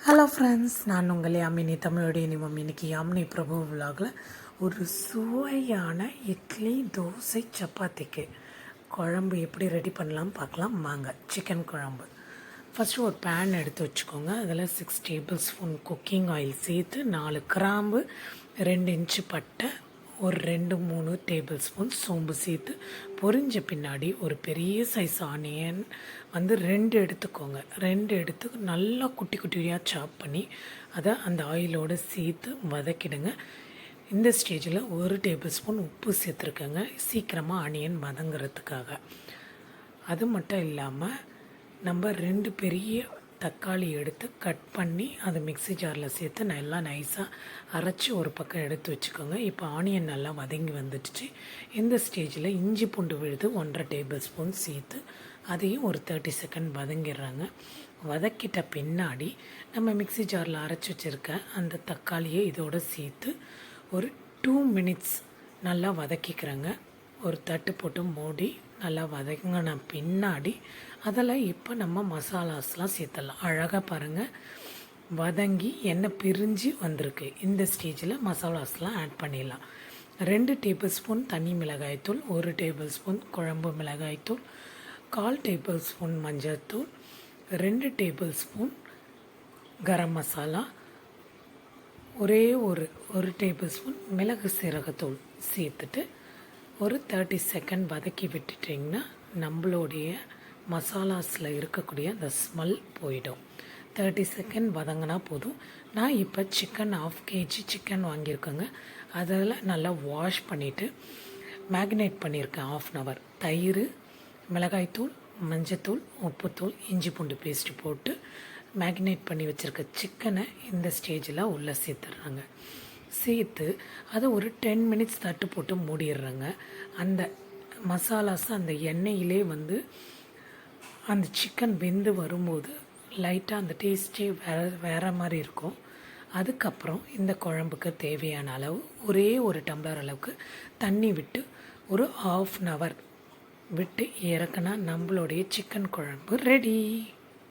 Hello friends, நான் உங்கள் யாமினி, தமிழோடைய இனிமம். இன்னைக்கு யாமினி பிரபு விலாகில் ஒரு சுவையான இட்லி, தோசை, சப்பாத்திக்கு குழம்பு எப்படி ரெடி பண்ணலாம் பார்க்கலாம் வாங்க. சிக்கன் குழம்பு. ஃபஸ்ட்டு ஒரு பேன் எடுத்து வச்சுக்கோங்க. அதில் 6 டேபிள் ஸ்பூன் குக்கிங் ஆயில் சேர்த்து 4 கிராம்பு, 2 இன்ச்சு பட்டை, ஒரு 2-3 டேபிள் ஸ்பூன் சோம்பு சேர்த்து பொரிஞ்ச பின்னாடி ஒரு பெரிய சைஸ் ஆனியன் வந்து 2 எடுத்துக்கோங்க. 2 எடுத்து நல்லா குட்டி குட்டியாக சாப் பண்ணி அதை அந்த ஆயிலோடு சேர்த்து வதக்கிடுங்க. இந்த ஸ்டேஜில் 1 டேபிள் ஸ்பூன் உப்பு சேர்த்துருக்கேங்க, சீக்கிரமாக ஆனியன் வதங்கிறதுக்காக. அது மட்டும் இல்லாமல் நம்ம 2 பெரிய தக்காளி எடுத்து கட் பண்ணி அதை மிக்ஸி ஜாரில் சேர்த்து நல்லா நைஸாக அரைச்சி ஒரு பக்கம் எடுத்து வச்சுக்கோங்க. இப்போ ஆனியன் நல்லா வதங்கி வந்துடுச்சு. இந்த ஸ்டேஜில் இஞ்சி பூண்டு விழுது 1.5 டேபிள் ஸ்பூன் சேர்த்து அதையும் ஒரு 30 செகண்ட் வதங்கிடுறாங்க. வதக்கிட்ட பின்னாடி நம்ம மிக்ஸி ஜாரில் அரைச்சி வச்சுருக்க அந்த தக்காளியை இதோடு சேர்த்து ஒரு 2 மினிட்ஸ் நல்லா வதக்கிக்கிறேங்க. ஒரு தட்டு போட்டு மூடி நல்லா வதங்கின பின்னாடி அதில் இப்போ நம்ம மசாலாஸ்லாம் சேர்த்துடலாம். அழகாக பாருங்கள், வதங்கி எண்ணெய் பிரிஞ்சு வந்திருக்கு. இந்த ஸ்டேஜில் மசாலாஸ்லாம் ஆட் பண்ணிடலாம். 2 டேபிள் ஸ்பூன் தனி மிளகாய்த்தூள், 1 டேபிள் ஸ்பூன் குழம்பு மிளகாய்த்தூள், 1/4 டேபிள் ஸ்பூன் மஞ்சள்தூள், 2 டேபிள் ஸ்பூன் கரம் மசாலா, ஒரு டேபிள் ஸ்பூன் மிளகு சீரகத்தூள் சேர்த்துட்டு ஒரு 30 செகண்ட் வதக்கி விட்டுட்டிங்கன்னா நம்மளுடைய மசாலாஸில் இருக்கக்கூடிய அந்த ஸ்மெல் போயிடும். 30 செகண்ட் வதங்கினா போதும். நான் இப்போ சிக்கன் 1/2 kg சிக்கன் வாங்கியிருக்கேங்க. அதில் நல்லா வாஷ் பண்ணிவிட்டு மேக்னேட் பண்ணியிருக்கேன் 1/2 hour. தயிர், மிளகாய்த்தூள், மஞ்சத்தூள், உப்புத்தூள், இஞ்சி பூண்டு பேஸ்ட்டு போட்டு மேக்னேட் பண்ணி வச்சுருக்க சிக்கனை இந்த ஸ்டேஜில் உள்ளே சேர்த்துட்றாங்க. சேர்த்து அதை ஒரு 10 மினிட்ஸ் தட்டு போட்டு மூடிடுறேங்க. அந்த மசாலாஸ் அந்த எண்ணெயிலே வந்து அந்த சிக்கன் வெந்து வரும்போது லைட்டாக அந்த டேஸ்ட்டே வேறு மாதிரி இருக்கும். அதுக்கப்புறம் இந்த குழம்புக்கு தேவையான அளவு ஒரு டம்ளர் அளவுக்கு தண்ணி விட்டு ஒரு 1/2 hour விட்டு இறக்குனா நம்மளுடைய சிக்கன் குழம்பு ரெடி.